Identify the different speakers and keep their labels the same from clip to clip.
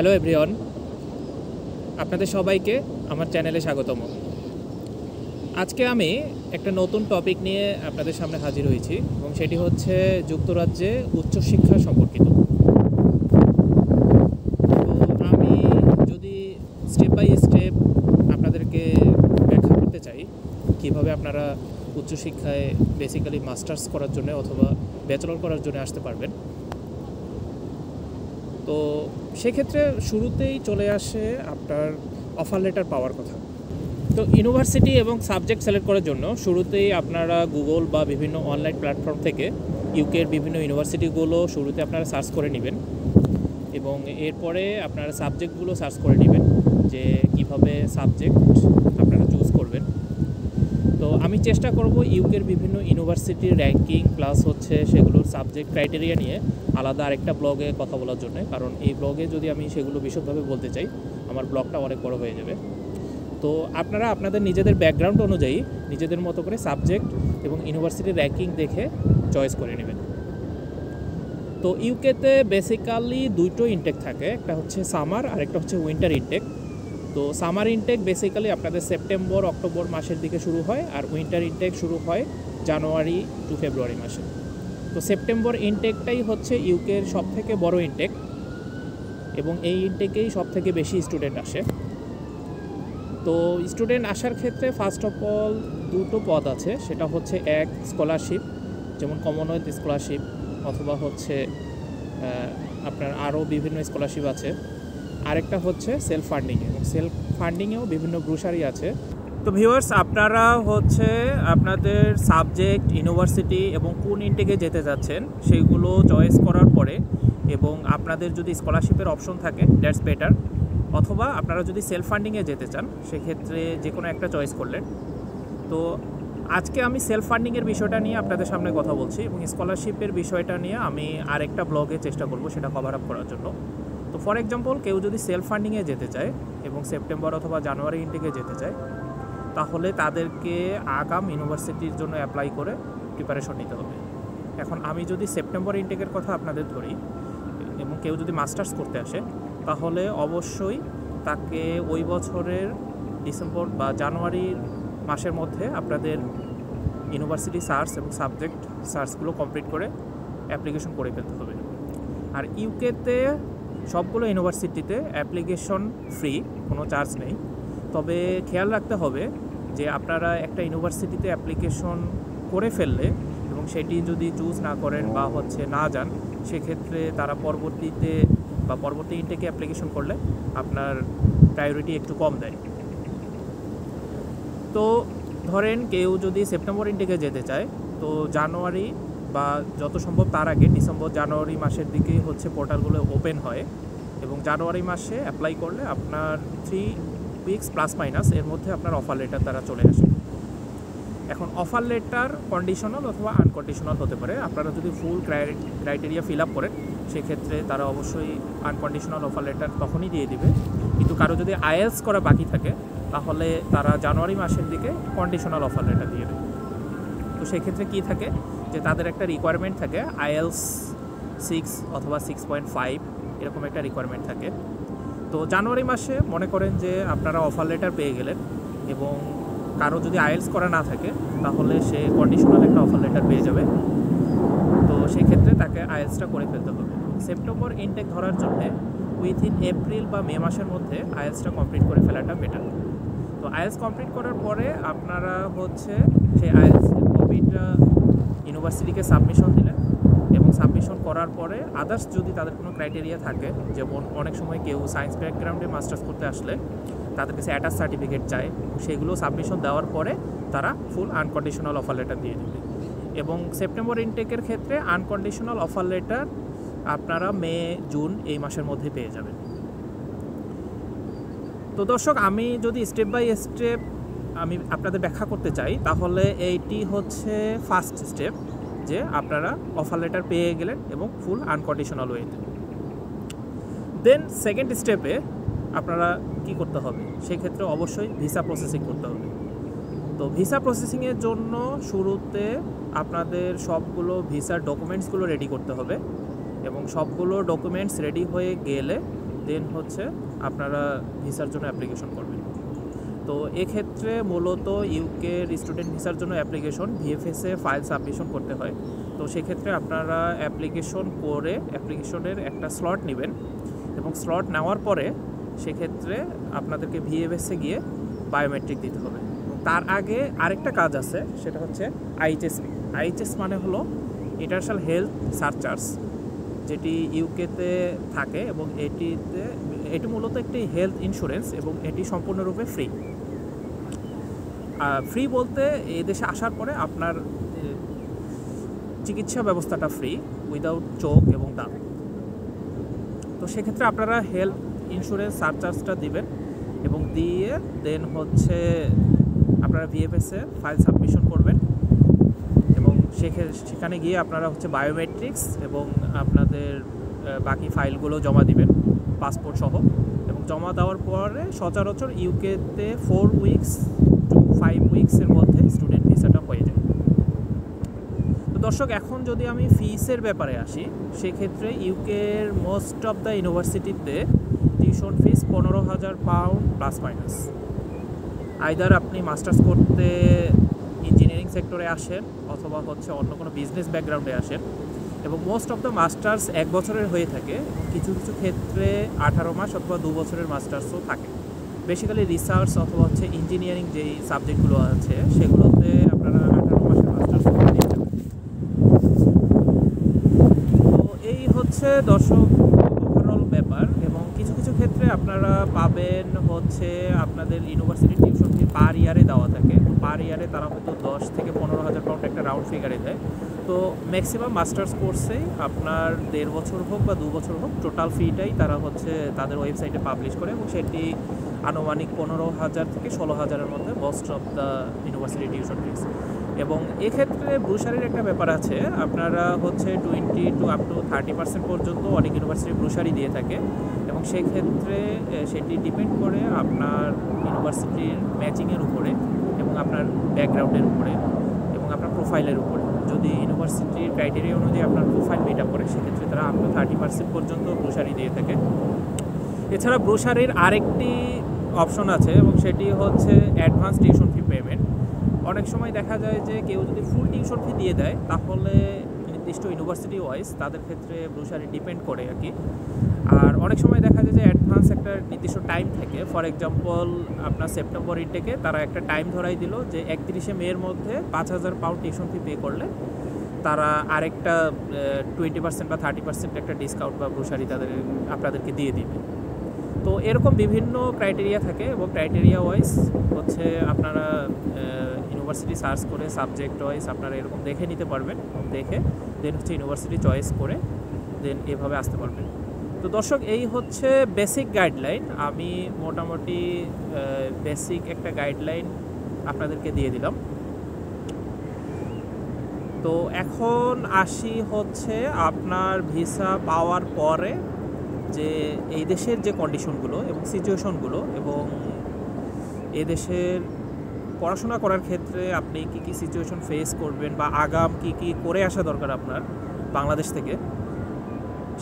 Speaker 1: Hello everyone, আপনাদের সবাইকে আমার চ্যানেলে স্বাগতম। আজকে আমি একটা নতুন টপিক নিয়ে আপনাদের সামনে হাজির হয়েছি এবং সেটি হচ্ছে যুক্তরাজ্যে উচ্চশিক্ষা সম্পর্কিত। তো আমি যদি স্টেপ বাই স্টেপ আপনাদেরকে ব্যাখ্যা করতে চাই কিভাবে আপনারা উচ্চশিক্ষায় বেসিক্যালি মাস্টার্স করার জন্য অথবা ব্যাচেলর করার জন্য আসতে পারবেন। তো সেক্ষেত্রে শুরুতেই চলে আসে আপনার অফার লেটার পাওয়ার কথা। তো ইউনিভার্সিটি এবং সাবজেক্ট সিলেক্ট করার জন্য শুরুতেই আপনারা গুগল বা বিভিন্ন অনলাইন প্ল্যাটফর্ম থেকে ইউকের বিভিন্ন ইউনিভার্সিটিগুলো শুরুতে আপনারা সার্চ করে নেবেন এবং এরপরে আপনারা সাবজেক্টগুলো সার্চ করে নেবেন যে কিভাবে সাবজেক্ট আপনারা চুজ করবেন। তো আমি চেষ্টা করব ইউকের বিভিন্ন ইউনিভার্সিটির র্যাঙ্কিং প্লাস হচ্ছে সেগুলোর সাবজেক্ট ক্রাইটেরিয়া নিয়ে আলাদা আরেকটা ব্লগে কথা বলার জন্য, কারণ এই ব্লগে যদি আমি সেগুলো বিশদভাবে বলতে চাই আমার ব্লগটা অনেক বড় হয়ে যাবে। তো আপনারা আপনাদের নিজেদের ব্যাকগ্রাউন্ড অনুযায়ী নিজেদের মতো করে সাবজেক্ট এবং ইউনিভার্সিটির র্যাঙ্কিং দেখে চয়েস করে নেবেন। তো ইউকেতে বেসিক্যালি দুটো ইনটেক থাকে, একটা হচ্ছে সামার আর একটা হচ্ছে উইন্টার ইনটেক। তো সামার ইনটেক বেসিক্যালি আপনাদের সেপ্টেম্বর অক্টোবর মাসের দিকে শুরু হয় আর উইন্টার ইনটেক শুরু হয় জানুয়ারি টু ফেব্রুয়ারি মাসে। তো সেপ্টেম্বর ইনটেকটাই হচ্ছে ইউকের সবথেকে বড় ইনটেক এবং এই ইনটেকেই সবথেকে বেশি স্টুডেন্ট আসে। তো স্টুডেন্ট আসার ক্ষেত্রে ফার্স্ট অফ অল দুটো পদ আছে, সেটা হচ্ছে এক স্কলারশিপ, যেমন কমনওয়েলথ স্কলারশিপ অথবা হচ্ছে আপনার আরও বিভিন্ন স্কলারশিপ আছে। আরেকটা হচ্ছে সেলফ ফান্ডিং, এবং সেলফ ফান্ডিংয়েও বিভিন্ন গ্রুসারি আছে। তো ভিউয়ার্স, আপনারা হচ্ছে আপনাদের সাবজেক্ট, ইউনিভার্সিটি এবং কোন ইনটেকে যেতে যাচ্ছেন সেইগুলো চয়েস করার পরে, এবং আপনাদের যদি স্কলারশিপের অপশন থাকে দ্যাটস বেটার, অথবা আপনারা যদি সেলফ ফান্ডিংয়ে যেতে চান সেক্ষেত্রে যে কোনো একটা চয়েস করলেন। তো আজকে আমি সেলফ ফান্ডিংয়ের বিষয়টা নিয়ে আপনাদের সামনে কথা বলছি এবং স্কলারশিপের বিষয়টা নিয়ে আমি আরেকটা ব্লগে চেষ্টা করব সেটা কভার আপ করার জন্য। তো ফর এক্সাম্পল, কেউ যদি সেলফ ফান্ডিংয়ে যেতে চায় এবং সেপ্টেম্বর অথবা জানুয়ারি ইনটেকে যেতে চায় তাহলে তাদেরকে আগাম ইউনিভার্সিটির জন্য অ্যাপ্লাই করে প্রিপারেশন নিতে হবে। এখন আমি যদি সেপ্টেম্বর ইনটেকের কথা আপনাদের ধরি এবং কেউ যদি মাস্টার্স করতে আসে তাহলে অবশ্যই তাকে ওই বছরের ডিসেম্বর বা জানুয়ারির মাসের মধ্যে আপনাদের ইউনিভার্সিটি সার্চ এবং সাবজেক্ট সার্চগুলো কমপ্লিট করে অ্যাপ্লিকেশন করে ফেলতে হবে। আর ইউকেতে সবগুলো ইউনিভার্সিটিতে অ্যাপ্লিকেশন ফ্রি, কোনো চার্জ নেই। তবে খেয়াল রাখতে হবে যে আপনারা একটা ইউনিভার্সিটিতে অ্যাপ্লিকেশন করে ফেললে এবং সেটি যদি চুজ না করেন বা হচ্ছে না যান, সেক্ষেত্রে তারা পরবর্তী ইনটেকে অ্যাপ্লিকেশন করলে আপনার প্রায়োরিটি একটু কম দেয়। তো ধরেন কেউ যদি সেপ্টেম্বর ইনটেকে যেতে চায় তো জানুয়ারি বা যত সম্ভব তার আগে ডিসেম্বর জানুয়ারি মাসের দিকেই হচ্ছে পোর্টালগুলো ওপেন হয় এবং জানুয়ারি মাসে অ্যাপ্লাই করলে আপনার 3 উইকস প্লাস মাইনাস এর মধ্যে আপনার অফার লেটার তারা চলে আসে। এখন অফার লেটার কন্ডিশনাল অথবা আনকন্ডিশনাল হতে পারে। আপনারা যদি ফুল ক্রাইটেরিয়া ফিল আপ করেন সেক্ষেত্রে তারা অবশ্যই আনকন্ডিশনাল অফার লেটার তখনই দিয়ে দিবে, কিন্তু কারো যদি আইএলস করা বাকি থাকে তাহলে তারা জানুয়ারি মাসের দিকে কন্ডিশনাল অফার লেটার দিয়ে দেবে। তো সেক্ষেত্রে কী থাকে যে তাদের একটা রিকোয়ারমেন্ট থাকে আইএলস 6 অথবা 6.5 এরকম একটা রিকোয়ারমেন্ট থাকে। তো জানুয়ারি মাসে মনে করেন যে আপনারা অফার লেটার পেয়ে গেলেন এবং কারো যদি আইএলস করা না থাকে তাহলে সে কন্ডিশনাল একটা অফার লেটার পেয়ে যাবে। তো সেক্ষেত্রে তাকে আইএলসটা করে ফেলতে হবে। সেপ্টেম্বর ইনটেক ধরার জন্যে উইথিন এপ্রিল বা মে মাসের মধ্যে আইএলসটা কমপ্লিট করে ফেলাটা বেটার। তো আইএলস কমপ্লিট করার পরে আপনারা হচ্ছে সেই আইএলসের কপিটা ইউনিভার্সিটিকে সাবমিশন দিলেন এবং সাবমিশন করার পরে আদার্স যদি তাদের কোনো ক্রাইটেরিয়া থাকে, যেমন অনেক সময় কেউ সায়েন্স ব্যাকগ্রাউন্ডে মাস্টার্স করতে আসলে তাদের কাছে অ্যাটাচ সার্টিফিকেট চায়, সেগুলো সাবমিশন দেওয়ার পরে তারা ফুল আনকন্ডিশনাল অফার লেটার দিয়ে দেবে। এবং সেপ্টেম্বর ইনটেকের ক্ষেত্রে আনকন্ডিশনাল অফার লেটার আপনারা মে জুন এই মাসের মধ্যে পেয়ে যাবেন। তো দর্শক, আমি যদি স্টেপ বাই স্টেপ আমি আপনাদের ব্যাখ্যা করতে চাই তাহলে এইটি হচ্ছে ফার্স্ট স্টেপ, যে আপনারা অফার লেটার পেয়ে গেলেন এবং ফুল আনকন্ডিশনাল ওয়েতে। দেন সেকেন্ড স্টেপে আপনারা কি করতে হবে, সেক্ষেত্রে অবশ্যই ভিসা প্রসেসিং করতে হবে। তো ভিসা প্রসেসিংয়ের জন্য শুরুতে আপনাদের সবগুলো ভিসার ডকুমেন্টসগুলো রেডি করতে হবে এবং সবগুলো ডকুমেন্টস রেডি হয়ে গেলে দেন হচ্ছে আপনারা ভিসার জন্য অ্যাপ্লিকেশন করবেন। তো এক্ষেত্রে মূলত ইউকের স্টুডেন্ট ভিসার জন্য অ্যাপ্লিকেশন ভিএফএসে ফাইল সাবমিশন করতে হয়। তো সেক্ষেত্রে আপনারা অ্যাপ্লিকেশন করে অ্যাপ্লিকেশনের একটা স্লট নেবেন এবং স্লট নেওয়ার পরে সেক্ষেত্রে আপনাদেরকে ভিএফএসে গিয়ে বায়োমেট্রিক দিতে হবে। তার আগে আরেকটা কাজ আছে, সেটা হচ্ছে আইএইচএসপি। আইএইচএস মানে হলো ইন্টারন্যাশনাল হেলথ সার্চার্জ, যেটি ইউকেতে থাকে এবং এটি মূলত একটি হেলথ ইন্স্যুরেন্স এবং এটি সম্পূর্ণরূপে ফ্রি বলতে এই দেশে আসার পরে আপনার চিকিৎসা ব্যবস্থাটা ফ্রি উইদাউট চোখ এবং দাঁত। তো সেক্ষেত্রে আপনারা হেলথ ইন্স্যুরেন্স সারচার্জটা দিবেন এবং দিয়ে দেন হচ্ছে আপনারা ভিএফএসে ফাইল সাবমিশন করবেন এবং সেখানে গিয়ে আপনারা হচ্ছে বায়োমেট্রিক্স এবং আপনাদের বাকি ফাইলগুলো জমা দিবেন পাসপোর্ট সহ, এবং জমা দেওয়ার পরে সচরাচর ইউকেতে 4 উইকস টু 5 উইকসের মধ্যে স্টুডেন্ট ভিসাটা হয়ে যায়। তো দর্শক, এখন যদি আমি ফিসের ব্যাপারে আসি, সেক্ষেত্রে ইউকের মোস্ট অফ দ্য ইউনিভার্সিটিতে tuition fees 15,000 pound plus minus. Either আপনি মাস্টার্স করতে ইঞ্জিনিয়ারিং সেক্টরে আসেন অথবা হচ্ছে অন্য কোনো বিজনেস ব্যাকগ্রাউন্ডে আসেন, এবং মোস্ট অফ দ্য মাস্টার্স 1 বছরের হয়ে থাকে, কিছু কিছু ক্ষেত্রে 18 মাস অথবা 2 বছরের মাস্টার্সও থাকে। বেসিক্যালি রিসার্চ অথবা হচ্ছে ইঞ্জিনিয়ারিং যেই সাবজেক্টগুলো আছে সেগুলোতে আপনারা 18 মাসের মাস্টার্স করতে চান। তো এই হচ্ছে দর্শক ওভারঅল ব্যাপার, এবং কিছু কিছু ক্ষেত্রে আপনারা পাবেন হচ্ছে আপনাদের ইউনিভার্সিটি টিউশন ফি পার ইয়ারে দেওয়া থাকে। পার ইয়ারে তারা হয়তো 10 থেকে 15,000 পাউন্ড একটা রাউন্ড ফিগারে দেয়। তো ম্যাক্সিমাম মাস্টার্স কোর্সেই আপনার 1.5 বছর হোক বা 2 বছর হোক, টোটাল ফিটাই তারা হচ্ছে তাদের ওয়েবসাইটে পাবলিশ করে, এবং সেটি আনুমানিক 15,000 থেকে 16,000-এর মধ্যে most of the university tuition fees. এবং এক্ষেত্রে ব্রুশারির একটা ব্যাপার আছে, আপনারা হচ্ছে 20 টু আপ টু 30% পর্যন্ত অনেক ইউনিভার্সিটি ব্রুশারি দিয়ে থাকে, এবং সেই ক্ষেত্রে সেটি ডিপেন্ড করে আপনার ইউনিভার্সিটির ম্যাচিংয়ের উপরে এবং আপনার ব্যাকগ্রাউন্ডের উপরে এবং আপনার প্রোফাইলের উপরে। যদি ইউনিভার্সিটির ক্রাইটেরিয়া অনুযায়ী আপনার প্রোফাইল মিট আপ করে, সেক্ষেত্রে তারা আপ টু 30% পর্যন্ত ব্রুশারি দিয়ে থাকে। এছাড়া ব্রুশারির আরেকটি অপশন আছে, এবং সেটি হচ্ছে অ্যাডভান্স টিউশন ফি পেমেন্ট। অনেক সময় দেখা যায় যে কেউ যদি ফুল টিউশন ফি দিয়ে দেয়, তাহলে নির্দিষ্ট ইউনিভার্সিটি ওয়াইজ তাদের ক্ষেত্রে ব্রুশারি ডিপেন্ড করে আর কি। আর অনেক সময় দেখা যায় যে অ্যাডভান্স একটা নির্দিষ্ট টাইম থাকে। ফর এক্সাম্পল, আপনার সেপ্টেম্বর ইনটেকে তারা একটা টাইম ধরাই দিল যে 31শে মের মধ্যে 5,000 পাউন্ড টিউশন ফি পে করলে তারা আরেকটা 20% বা 30% একটা ডিসকাউন্ট বা ব্রুশারি আপনাদেরকে দিয়ে দিবে। তো এরকম বিভিন্ন ক্রাইটেরিয়া থাকে, এবং ক্রাইটেরিয়া ওয়াইজ হচ্ছে আপনারা ইউনিভার্সিটি সার্চ করে সাবজেক্ট ওয়াইজ আপনারা এরকম দেখে নিতে পারবেন, দেখে দেন হচ্ছে ইউনিভার্সিটি চয়েস করে দেন এভাবে আসতে পারবেন। তো দর্শক, এই হচ্ছে বেসিক গাইডলাইন। আমি মোটামুটি বেসিক একটা গাইডলাইন আপনাদেরকে দিয়ে দিলাম। তো এখন আসি হচ্ছে আপনার ভিসা পাওয়ার পরে যে এই দেশের যে কন্ডিশনগুলো এবং সিচুয়েশনগুলো, এবং এদেশের পড়াশোনা করার ক্ষেত্রে আপনি কী কী সিচুয়েশন ফেস করবেন বা আগাম কী কী করে আসা দরকার আপনার বাংলাদেশ থেকে,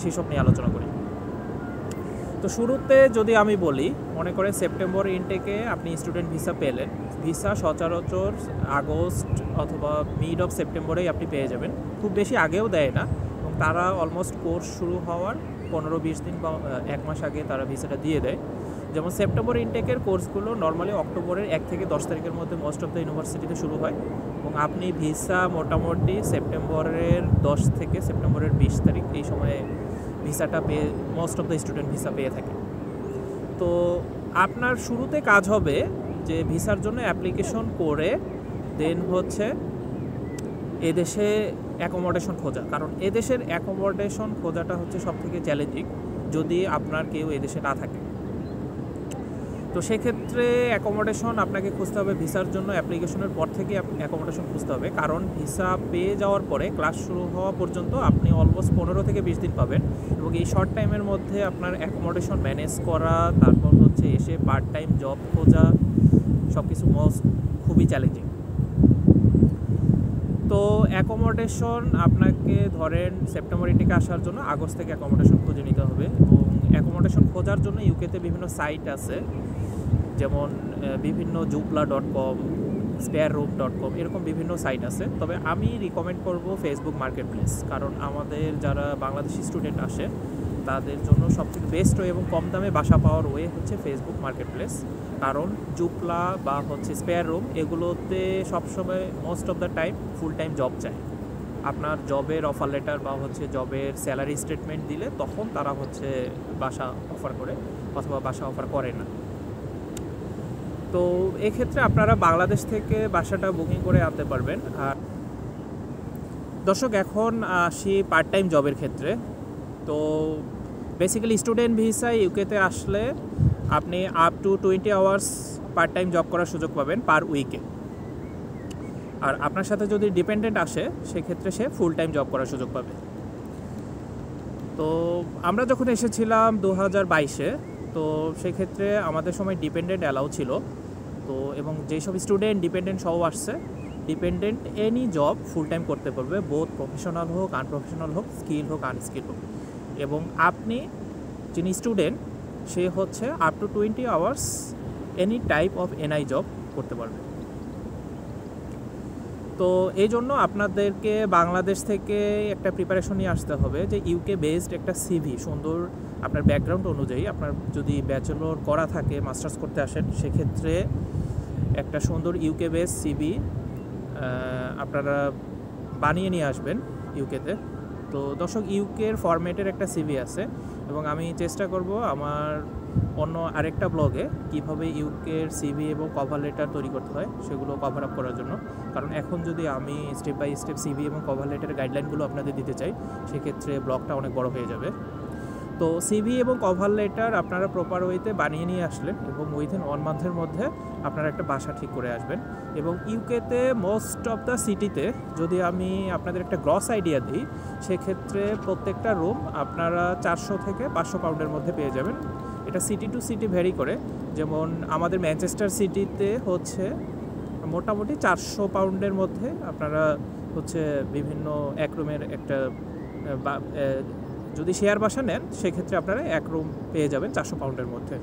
Speaker 1: সেসব নিয়ে আলোচনা করি। তো শুরুতে যদি আমি বলি, মনে করেন সেপ্টেম্বর ইনটেকে আপনি স্টুডেন্ট ভিসা পেলেন। ভিসা সচরাচর আগস্ট অথবা মিড অফ সেপ্টেম্বরেই আপনি পেয়ে যাবেন, খুব বেশি আগেও দেয় না, এবং তারা অলমোস্ট কোর্স শুরু হওয়ার 15-20 দিন বা 1 মাস আগে তারা ভিসাটা দিয়ে দেয়। যেমন সেপ্টেম্বর ইনটেকের কোর্সগুলো নর্মালি অক্টোবরের 1 থেকে 10 তারিখের মধ্যে মোস্ট অফ দ্য ইউনিভার্সিটিতে শুরু হয়, এবং আপনি ভিসা মোটামুটি সেপ্টেম্বরের 10 থেকে সেপ্টেম্বরের 20 তারিখ এই সময়ে ভিসাটা পেয়ে most of the student visa পেয়ে থাকে। তো আপনার শুরুতে কাজ হবে যে ভিসার জন্য অ্যাপ্লিকেশন করে দেন হচ্ছে এদেশে অ্যাকোমোডেশন খোঁজা, কারণ এদেশের অ্যাকোমোডেশন খোঁজাটা হচ্ছে সবথেকে চ্যালেঞ্জিং যদি আপনার কেউ এদেশে না থাকে। তো সেক্ষেত্রে অ্যাকোমোডেশন আপনাকে খুঁজতে হবে ভিসার জন্য অ্যাপ্লিকেশনের পর থেকে অ্যাকোমোডেশন খুঁজতে হবে, কারণ ভিসা পেয়ে যাওয়ার পরে ক্লাস শুরু হওয়া পর্যন্ত আপনি অলমোস্ট 15 থেকে 20 দিন পাবেন, এবং এই শর্ট টাইমের মধ্যে আপনার অ্যাকোমোডেশন ম্যানেজ করা, তারপর হচ্ছে এসে পার্ট টাইম জব খোঁজা, সব কিছু খুবই চ্যালেঞ্জিং। তো অ্যাকোমোডেশন আপনাকে ধরেন সেপ্টেম্বর ইনটেকে আসার জন্য আগস্ট থেকে অ্যাকোমোডেশন খুঁজে নিতে হবে, এবং অ্যাকোমোডেশন খোঁজার জন্য ইউকেতে বিভিন্ন সাইট আছে, যেমন বিভিন্ন জুপলা.com, spareroom.com, এরকম বিভিন্ন সাইট আছে। তবে আমি রিকমেন্ড করব ফেসবুক মার্কেট প্লেস, কারণ আমাদের যারা বাংলাদেশি স্টুডেন্ট আসে তাদের জন্য সবথেকে বেস্ট ওয়ে এবং কম দামে বাসা পাওয়ার ওয়ে হচ্ছে ফেসবুক মার্কেট প্লেস। কারণ জুপলা বা হচ্ছে স্পেয়ার রুম এগুলোতে সবসময় most of the time full time job চায়। আপনার জবের অফার লেটার বা হচ্ছে জবের স্যালারি স্টেটমেন্ট দিলে তখন তারা হচ্ছে বাসা অফার করে, অথবা বাসা অফার করে না। তো এক্ষেত্রে আপনারা বাংলাদেশ থেকে বাসাটা বুকিং করে আনতে পারবেন। আর দর্শক, এখন আসি পার্ট টাইম জবের ক্ষেত্রে। তো বেসিক্যালি স্টুডেন্ট ভিসায় ইউকেতে আসলে আপনি up to 20 hours part time job করার সুযোগ পাবেন পার উইকে। আর আপনার সাথে যদি ডিপেন্ডেন্ট আসে সেক্ষেত্রে সে ফুল টাইম জব করার সুযোগ পাবে। তো আমরা যখন এসেছিলাম 2022-এ, তো সেক্ষেত্রে আমাদের সময় ডিপেন্ডেন্ট অ্যালাউ ছিল। তো এবং যেসব স্টুডেন্ট ডিপেন্ডেন্ট সহ আসছে, dependent any job full time করতে পারবে, বোথ প্রফেশনাল হোক, আনপ্রফেশনাল হোক, স্কিল হোক, আনস্কিল হোক। এবং আপনি যিনি স্টুডেন্ট সে হচ্ছে up to 20 hours any type of NI job করতে পারবে। তো এই জন্য আপনাদেরকে বাংলাদেশ থেকে একটা প্রিপারেশন নিয়ে আসতে হবে যে ইউকে বেসড একটা সিভি, সুন্দর আপনার ব্যাকগ্রাউন্ড অনুযায়ী, আপনার যদি ব্যাচেলর করা থাকে, মাস্টার্স করতে আসেন, সেক্ষেত্রে একটা সুন্দর ইউকে বেস সিভি আপনারা বানিয়ে নিয়ে আসবেন ইউকেতে। তো দর্শক, ইউকের ফরম্যাটের একটা সিভি আছে এবং আমি চেষ্টা করব আমার অন্য আরেকটা ব্লগে কীভাবে ইউকের সিভি এবং কভার লেটার তৈরি করতে হয় সেগুলো কভার আপ করার জন্য। কারণ এখন যদি আমি স্টেপ বাই স্টেপ সিভি এবং কভার লেটারের গাইডলাইনগুলো আপনাদের দিতে চাই, সেক্ষেত্রে ব্লগটা অনেক বড় হয়ে যাবে। তো সিভি এবং কভার লেটার আপনারা প্রপার ওয়েতে বানিয়ে নিয়ে আসলেন এবং উইথিন 1 মান্থের মধ্যে আপনারা একটা বাসা ঠিক করে আসবেন। এবং ইউকেতে মোস্ট অফ দ্য সিটিতে যদি আমি আপনাদের একটা গ্রস আইডিয়া দিই, সেক্ষেত্রে প্রত্যেকটা রুম আপনারা 400 থেকে 500 পাউন্ডের মধ্যে পেয়ে যাবেন। এটা সিটি টু সিটি ভ্যারি করে। যেমন আমাদের ম্যানচেস্টার সিটিতে হচ্ছে মোটামুটি 400 পাউন্ডের মধ্যে আপনারা হচ্ছে বিভিন্ন এক রুমের একটা, যদি শেয়ার বাসা নেন সেক্ষেত্রে আপনারা এক রুম পেয়ে যাবেন 400 পাউন্ডের মধ্যে।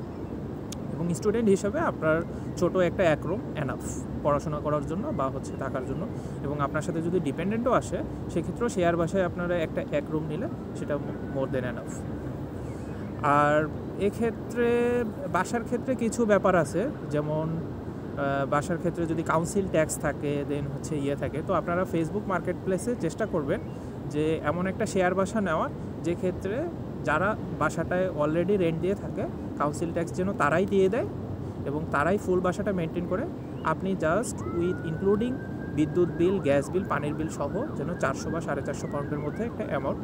Speaker 1: এবং স্টুডেন্ট হিসাবে আপনার ছোট একটা এক রুম এনাফ পড়াশোনা করার জন্য বা হচ্ছে থাকার জন্য। এবং আপনার সাথে যদি ডিপেন্ডেন্টও আসে সেক্ষেত্রেও শেয়ার বাসায় আপনারা একটা এক রুম নিলে সেটা মোর দেন এনাফ। আর এক্ষেত্রে বাসার ক্ষেত্রে কিছু ব্যাপার আছে, যেমন বাসার ক্ষেত্রে যদি কাউন্সিল ট্যাক্স থাকে, দেন হচ্ছে থাকে, তো আপনারা ফেসবুক মার্কেট প্লেসে চেষ্টা করবেন যে এমন একটা শেয়ার বাসা নেওয়ার যে ক্ষেত্রে যারা বাসাটায় অলরেডি রেন্ট দিয়ে থাকে কাউন্সিল ট্যাক্স যেন তারাই দিয়ে দেয় এবং তারাই ফুল বাসাটা মেনটেন করে। আপনি জাস্ট উইথ ইনক্লুডিং বিদ্যুৎ বিল, গ্যাস বিল, পানির বিল সহ যেন 400 বা 450 পাউন্ডের মধ্যে একটা অ্যামাউন্ট,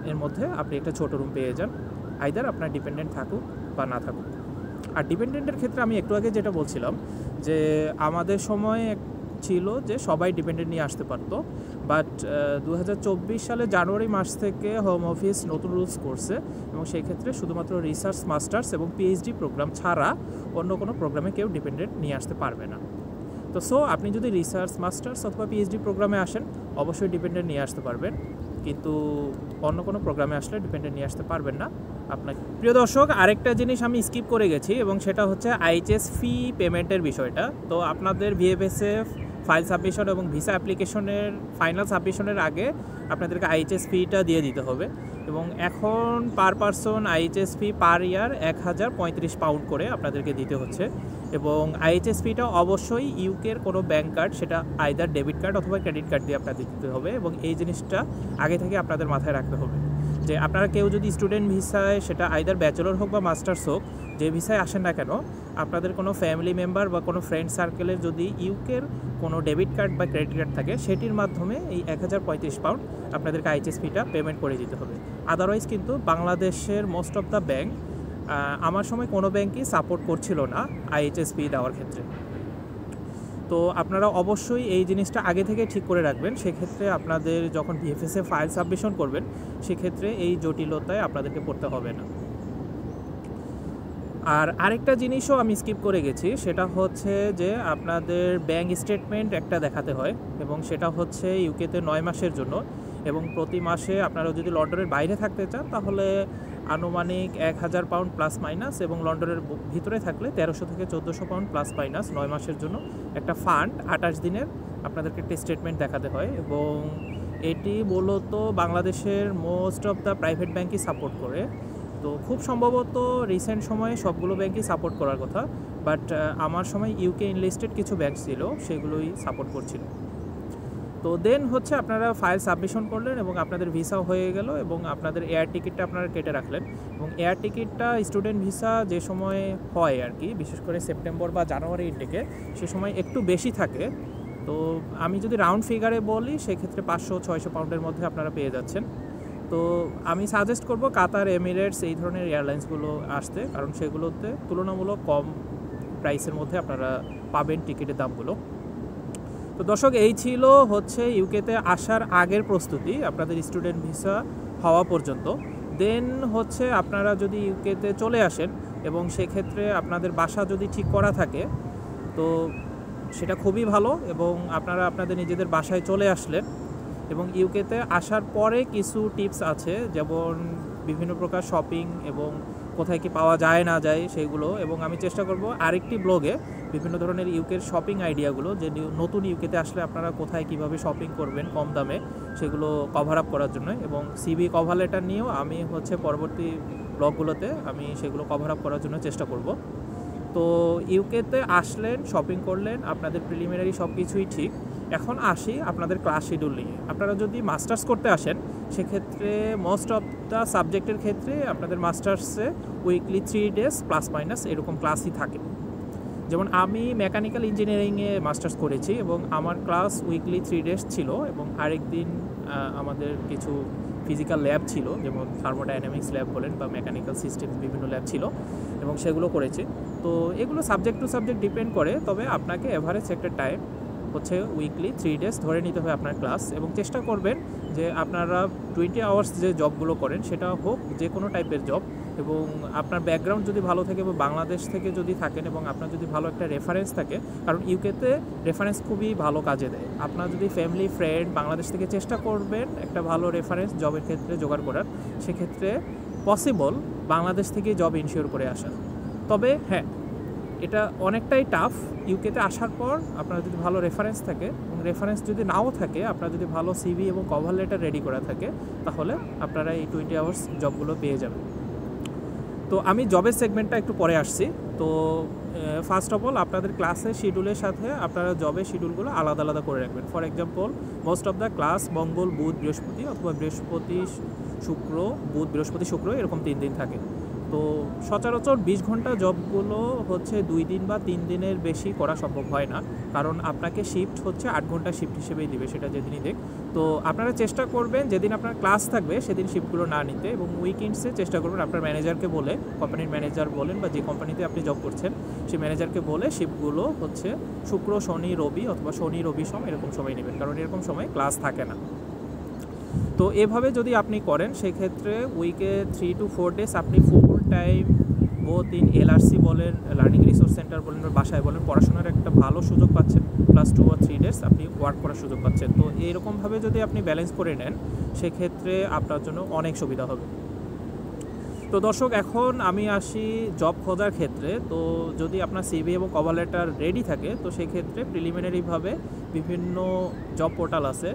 Speaker 1: এর মধ্যে আপনি একটা ছোটো রুম পেয়ে যান, আইদার আপনার ডিপেন্ডেন্ট থাকুক বা না থাকুক। আর ডিপেন্ডেন্টের ক্ষেত্রে আমি একটু আগে যেটা বলছিলাম যে আমাদের সময় ছিল যে সবাই ডিপেন্ডেন্ট নিয়ে আসতে পারতো, বাট 2024 সালে জানুয়ারি মাস থেকে হোম অফিস নতুন রুলস করছে এবং সেই ক্ষেত্রে শুধুমাত্র রিসার্চ মাস্টার্স এবং পিএইচডি প্রোগ্রাম ছাড়া অন্য কোনো প্রোগ্রামে কেউ ডিপেন্ডেন্ট নিয়ে আসতে পারবে না। তো আপনি যদি রিসার্চ মাস্টার্স অথবা পিএইচডি প্রোগ্রামে আসেন অবশ্যই ডিপেন্ডেন্ট নিয়ে আসতে পারবেন, কিন্তু অন্য কোনো প্রোগ্রামে আসলে ডিপেন্ডেন্ট নিয়ে আসতে পারবেন না। আপনাকে প্রিয় দর্শক, আরেকটা জিনিস আমি স্কিপ করে গেছি এবং সেটা হচ্ছে আইএইচএস ফি পেমেন্টের বিষয়টা। তো আপনাদের ভিএফএসএফ ফাইল সাবমিশন এবং ভিসা অ্যাপ্লিকেশনের ফাইনাল সাবমিশনের আগে আপনাদেরকে আইএইচএস ফিটা দিয়ে দিতে হবে এবং এখন পার পারসন আইএইচএস ফি পার ইয়ার 1035 পাউন্ড করে আপনাদেরকে দিতে হচ্ছে। এবং আইএইচএস ফিটা অবশ্যই ইউকের কোনো ব্যাঙ্ক কার্ড, সেটা আইদার ডেবিট কার্ড অথবা ক্রেডিট কার্ড দিয়ে আপনাদের দিতে হবে এবং এই জিনিসটা আগে থেকে আপনাদের মাথায় রাখতে হবে যে আপনারা কেউ যদি স্টুডেন্ট ভিসায়, সেটা আইদার ব্যাচেলর হোক বা মাস্টার্স হোক, যে ভিসায় আসেন না কেন, আপনাদের কোনো ফ্যামিলি মেম্বার বা কোনো ফ্রেন্ড সার্কেলের যদি ইউকের কোনো ডেবিট কার্ড বা ক্রেডিট কার্ড থাকে সেটির মাধ্যমে এই 1035 পাউন্ড আপনাদেরকে আইএইচএস ফিটা পেমেন্ট করে দিতে হবে। আদারওয়াইজ কিন্তু বাংলাদেশের মোস্ট অফ দ্য ব্যাঙ্ক, আমার সময় কোনো ব্যাঙ্কই সাপোর্ট করছিল না আইএইচএস ফি দেওয়ার ক্ষেত্রে। তো আপনারা অবশ্যই এই জিনিসটা আগে থেকে ঠিক করে রাখবেন, সেক্ষেত্রে আপনাদের যখন ভিএফএসএ ফাইল সাবমিশন করবেন সেক্ষেত্রে এই জটিলতায় আপনাদেরকে পড়তে হবে না। আর আরেকটা জিনিসও আমি স্কিপ করে গেছি, সেটা হচ্ছে যে আপনাদের ব্যাঙ্ক স্টেটমেন্ট একটা দেখাতে হয় এবং সেটা হচ্ছে ইউকেতে 9 মাসের জন্য এবং প্রতি মাসে আপনারা যদি লন্ডনের বাইরে থাকতে চান তাহলে আনুমানিক 1000 পাউন্ড প্লাস মাইনাস, এবং লন্ডনের ভিতরে থাকলে 1300 থেকে 1400 পাউন্ড প্লাস মাইনাস 9 মাসের জন্য একটা ফান্ড 28 দিনের আপনাদেরকে একটা স্টেটমেন্ট দেখাতে হয়। এবং এটি মূলত বাংলাদেশের মোস্ট অফ দ্য প্রাইভেট ব্যাঙ্কই সাপোর্ট করে। তো খুব সম্ভবত রিসেন্ট সময়ে সবগুলো ব্যাঙ্কই সাপোর্ট করার কথা, বাট আমার সময় ইউকে ইনলিস্টেড কিছু ব্যাঙ্ক ছিল সেগুলোই সাপোর্ট করছিল। তো দেন হচ্ছে আপনারা ফাইল সাবমিশন করলেন এবং আপনাদের ভিসাও হয়ে গেল, এবং আপনাদের এয়ার টিকিটটা আপনারা কেটে রাখলেন। এবং এয়ার টিকিটটা স্টুডেন্ট ভিসা যে সময় হয় আর কি, বিশেষ করে সেপ্টেম্বর বা জানুয়ারি ইনটেকে, সে সময় একটু বেশি থাকে। তো আমি যদি রাউন্ড ফিগারে বলি সেক্ষেত্রে 500-600 পাউন্ডের মধ্যে আপনারা পেয়ে যাচ্ছেন। তো আমি সাজেস্ট করব কাতার, এমিরেটস এই ধরনের এয়ারলাইন্সগুলো আসতে, কারণ সেগুলোতে তুলনামূলক কম প্রাইসের মধ্যে আপনারা পাবেন টিকিটের দামগুলো। তো দর্শক, এই ছিল হচ্ছে ইউকেতে আসার আগের প্রস্তুতি আপনাদের স্টুডেন্ট ভিসা হওয়া পর্যন্ত। দেন হচ্ছে আপনারা যদি ইউকেতে চলে আসেন এবং সেক্ষেত্রে আপনাদের বাসা যদি ঠিক করা থাকে তো সেটা খুবই ভালো, এবং আপনারা আপনাদের নিজেদের বাসায় চলে আসলেন। এবং ইউকেতে আসার পরে কিছু টিপস আছে, যেমন বিভিন্ন প্রকার শপিং এবং কোথায় কি পাওয়া যায় না যায় সেগুলো, এবং আমি চেষ্টা করব আরেকটি ব্লগে বিভিন্ন ধরনের ইউকের শপিং আইডিয়াগুলো, যে নতুন ইউকেতে আসলে আপনারা কোথায় কিভাবে শপিং করবেন কম দামে, সেগুলো কভার আপ করার জন্য। এবং সিভি কভার লেটার নিয়েও আমি হচ্ছে পরবর্তী ব্লগগুলোতে আমি সেগুলো কভার আপ করার জন্য চেষ্টা করব। তো ইউকেতে আসলেন, শপিং করলেন, আপনাদের প্রিলিমিনারি সব কিছুই ঠিক। এখন আসি আপনাদের ক্লাস শিডিউল নিয়ে। আপনারা যদি মাস্টার্স করতে আসেন সেক্ষেত্রে মোস্ট অফ দ্য সাবজেক্টের ক্ষেত্রে আপনাদের মাস্টার্সে উইকলি 3 ডেজ প্লাস মাইনাস এরকম ক্লাসই থাকে। যেমন আমি মেকানিক্যাল ইঞ্জিনিয়ারিংয়ে মাস্টার্স করেছি এবং আমার ক্লাস উইকলি 3 ডেজ ছিল, এবং আরেক দিন আমাদের কিছু ফিজিক্যাল ল্যাব ছিল, যেমন থার্মোডাইনামিক্স ল্যাব বলেন বা মেকানিক্যাল সিস্টেমস বিভিন্ন ল্যাব ছিল, এবং সেগুলো করেছি। তো এগুলো সাবজেক্ট টু সাবজেক্ট ডিপেন্ড করে, তবে আপনাকে এভারেজ একটা টাইম হচ্ছে উইকলি 3 ডেজ ধরে নিতে হবে আপনার ক্লাস। এবং চেষ্টা করবেন যে আপনারা 20 আওয়ার্স যে জবগুলো করেন সেটা হোক যে কোনো টাইপের জব, এবং আপনার ব্যাকগ্রাউন্ড যদি ভালো থাকে বা বাংলাদেশ থেকে যদি থাকেন এবং আপনার যদি ভালো একটা রেফারেন্স থাকে, কারণ ইউকেতে রেফারেন্স খুবই ভালো কাজে দেয়। আপনার যদি ফ্যামিলি ফ্রেন্ড বাংলাদেশ থেকে, চেষ্টা করবেন একটা ভালো রেফারেন্স জবের ক্ষেত্রে জোগাড় করার। সেক্ষেত্রে পসিবল বাংলাদেশ থেকে জব ইনশিওর করে আসা। তবে হ্যাঁ, এটা অনেকটাই টাফ। ইউকেতে আসার পর আপনার যদি ভালো রেফারেন্স থাকে, এবং রেফারেন্স যদি নাও থাকে, আপনার যদি ভালো সিভি এবং কভার লেটার রেডি করা থাকে, তাহলে আপনারা এই 20 আওয়ার্স জবগুলো পেয়ে যাবেন। তো আমি জবের সেগমেন্টটা একটু পরে আসছি। তো ফার্স্ট অফ অল আপনাদের ক্লাসের শিডিউলের সাথে আপনারা জবের শিডিউলগুলো আলাদা আলাদা করে রাখবেন। For example, most of the class মঙ্গল, বুধ, বৃহস্পতি, অথবা বৃহস্পতি শুক্র, বুধ, বৃহস্পতি, শুক্র এরকম 3 দিন থাকে। তো সচরাচর 20 ঘন্টা জবগুলো হচ্ছে 2 দিন বা 3 দিনের বেশি করা সম্ভব হয় না, কারণ আপনাকে শিফট হচ্ছে 8 ঘন্টা শিফট হিসেবেই দিবে, সেটা যেদিনই দেখ। তো আপনারা চেষ্টা করবেন যেদিন আপনার ক্লাস থাকবে সেদিন শিফটগুলো না নিতে, এবং উইকেন্ডসে চেষ্টা করবেন আপনার ম্যানেজারকে বলে, কোম্পানির ম্যানেজার বলেন বা যে কোম্পানিতে আপনি জব করছেন সেই ম্যানেজারকে বলে শিফটগুলো হচ্ছে শুক্র, শনি, রবি, অথবা শনি, রবি, সোম এরকম সময় নেবেন, কারণ এরকম সময় ক্লাস থাকে না। তো এভাবে যদি আপনি করেন সেক্ষেত্রে উইকে 3 to 4 ডেজ আপনি full time both in LRC বলেন, লার্নিং রিসোর্স সেন্টার বলেন বা বাসায় বলেন, পড়াশোনার একটা ভালো সুযোগ পাচ্ছেন, প্লাস 2 or 3 ডেজ আপনি ওয়ার্ক করার সুযোগ পাচ্ছেন। তো এইরকমভাবে যদি আপনি ব্যালেন্স করে নেন সেক্ষেত্রে আপনার জন্য অনেক সুবিধা হবে। তো দর্শক, এখন আমি আসি জব খোঁজার ক্ষেত্রে। তো যদি আপনার সিভি এবং কভার লেটার রেডি থাকে তো সেক্ষেত্রে প্রিলিমিনারিভাবে বিভিন্ন জব পোর্টাল আছে,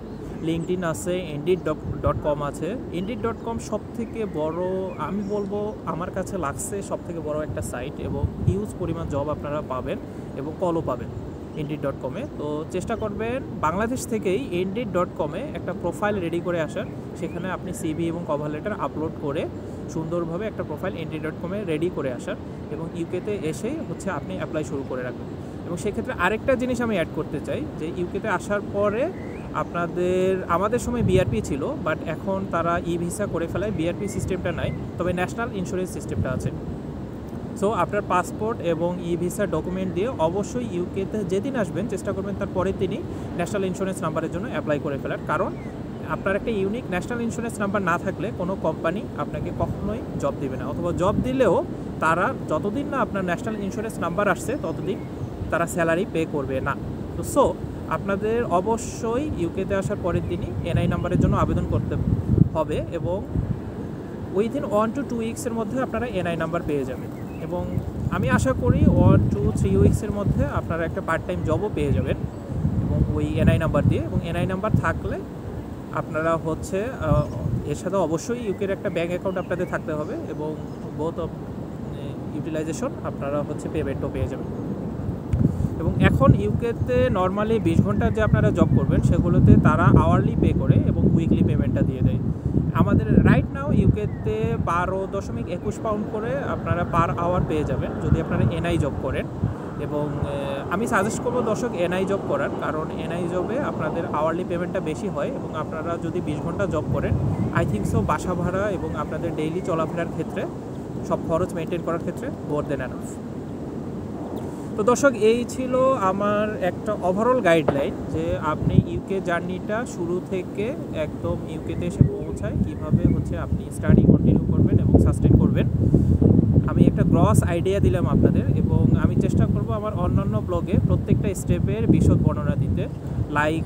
Speaker 1: লিঙ্কডইন আছে, indeed.com আছে। indeed.com সবথেকে বড়, আমি বলবো আমার কাছে লাগছে সবথেকে বড় একটা সাইট, এবং হিউজ পরিমাণ জব আপনারা পাবেন এবং কলও পাবেন indeed.com-এ। তো চেষ্টা করবেন বাংলাদেশ থেকেই indeed.com-এ একটা প্রোফাইল রেডি করে আসার, সেখানে আপনি সিভি এবং কভার লেটার আপলোড করে সুন্দরভাবে একটা প্রোফাইল indeed.com-এ রেডি করে আসার, এবং ইউকেতে এসেই হচ্ছে আপনি অ্যাপ্লাই শুরু করে রাখবেন। এবং সেক্ষেত্রে আরেকটা জিনিস আমি অ্যাড করতে চাই, যে ইউকেতে আসার পরে আমাদের সময় বিআরপি ছিল, বাট এখন তারা ই ভিসা করে ফেলায়, বিআরপি সিস্টেমটা নাই, তবে ন্যাশনাল ইন্স্যুরেন্স সিস্টেমটা আছে। সো আপনার পাসপোর্ট এবং ই ভিসা ডকুমেন্ট দিয়ে অবশ্যই ইউকেতে যেদিন আসবেন চেষ্টা করবেন তার পরের দিনই ন্যাশনাল ইন্স্যুরেন্স নাম্বারের জন্য অ্যাপ্লাই করে ফেলার, কারণ আপনার একটা ইউনিক ন্যাশনাল ইন্স্যুরেন্স নাম্বার না থাকলে কোনো কোম্পানি আপনাকে কখনোই জব দেবে না, অথবা জব দিলেও তারা যতদিন না আপনার ন্যাশনাল ইন্স্যুরেন্স নাম্বার আসছে ততদিন তারা স্যালারি পে করবে না। তো আপনাদের অবশ্যই ইউকেতে আসার পরের দিনই এনআই নাম্বারের জন্য আবেদন করতে হবে, এবং উইথিন 1 to 2 উইক্সের মধ্যে আপনারা এনআই নাম্বার পেয়ে যাবেন, এবং আমি আশা করি 1 to 3 উইক্সের মধ্যে আপনারা একটা পার্ট টাইম জবও পেয়ে যাবেন এবং ওই এনআই নাম্বার দিয়ে। এবং এনআই নাম্বার থাকলে আপনারা হচ্ছে এর সাথে অবশ্যই ইউকের একটা ব্যাঙ্ক অ্যাকাউন্ট আপনাদের থাকতে হবে, এবং বোথ অফ ইউটিলাইজেশন আপনারা হচ্ছে পেমেন্টও পেয়ে যাবেন। এবং এখন ইউকেতে নর্মালি 20 ঘন্টার যে আপনারা জব করবেন সেগুলোতে তারা আওয়ারলি পে করে এবং উইকলি পেমেন্টটা দিয়ে দেয়। আমাদের রাইট নাও ইউকেতে 12.21 পাউন্ড করে আপনারা পার আওয়ার পেয়ে যাবেন যদি আপনারা এনআই জব করেন। এবং আমি সাজেস্ট করবো দর্শক এনআই জব করার, কারণ এনআই জবে আপনাদের আওয়ারলি পেমেন্টটা বেশি হয়, এবং আপনারা যদি 20 ঘন্টা জব করেন আই থিঙ্ক সো বাসা ভাড়া এবং আপনাদের ডেইলি চলাফেরার ক্ষেত্রে সব খরচ মেনটেন করার ক্ষেত্রে মোর দেন এনাফ। তো দর্শক, এই ছিল আমার একটা ওভারঅল গাইডলাইন যে আপনি ইউকে জার্নিটা শুরু থেকে একদম ইউকেতে এসে পৌঁছায় কীভাবে হচ্ছে আপনি স্টাডি কন্টিনিউ করবেন এবং সাস্টেন করবেন। আমি একটা গ্রস আইডিয়া দিলাম আপনাদের, এবং আমি চেষ্টা করব আমার অন্যান্য ব্লগে প্রত্যেকটা স্টেপের বিশদ বর্ণনা দিতে, লাইক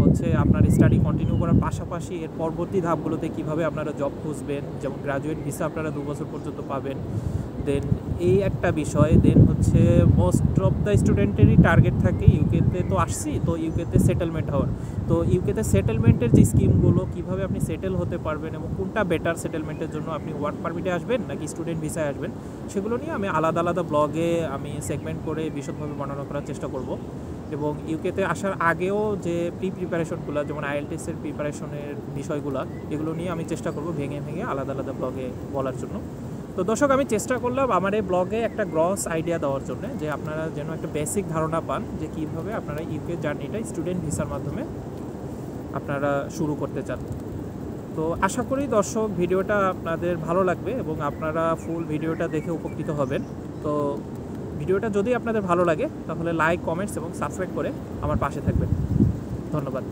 Speaker 1: হচ্ছে আপনার স্টাডি কন্টিনিউ করার পাশাপাশি এর পরবর্তী ধাপগুলোতে কীভাবে আপনারা জব খুঁজবেন, যেমন গ্র্যাজুয়েট ভিসা আপনারা 2 বছর পর্যন্ত পাবেন। দেন এই একটা বিষয়, দেন হচ্ছে মোস্ট অফ দ্য স্টুডেন্টেরই টার্গেট থাকে ইউকেতে তো আসছি, তো ইউকেতে সেটেলমেন্ট হওয়ার। তো ইউকেতে সেটেলমেন্টের যে স্কিমগুলো, কীভাবে আপনি সেটেল হতে পারবেন এবং কোনটা বেটার সেটেলমেন্টের জন্য, আপনি ওয়ার্ক পারমিটে আসবেন নাকি স্টুডেন্ট ভিসায় আসবেন, সেগুলো নিয়ে আমি আলাদা আলাদা ব্লগে আমি সেগমেন্ট করে বিশদভাবে বর্ণনা করার চেষ্টা করব। এবং ইউকেতে আসার আগেও যে প্রিপারেশনগুলো, যেমন আইএলটিএসের প্রিপারেশনের বিষয়গুলো, এগুলো নিয়ে আমি চেষ্টা করব ভেঙে ভেঙে আলাদা আলাদা ব্লগে বলার জন্য। তো দর্শক, আমি চেষ্টা করলাম আমার এই ব্লগে একটা গ্রস আইডিয়া দেওয়ার জন্য, যে আপনারা যেন একটা বেসিক ধারণা পান যে কীভাবে আপনারা ইউকে জার্নিটা স্টুডেন্ট ভিসার মাধ্যমে আপনারা শুরু করতে চান। তো আশা করি দর্শক ভিডিওটা আপনাদের ভালো লাগবে এবং আপনারা ফুল ভিডিওটা দেখে উপকৃত হবেন। তো ভিডিওটা যদি আপনাদের ভালো লাগে তাহলে লাইক, কমেন্টস এবং সাবস্ক্রাইব করে আমার পাশে থাকবেন। ধন্যবাদ।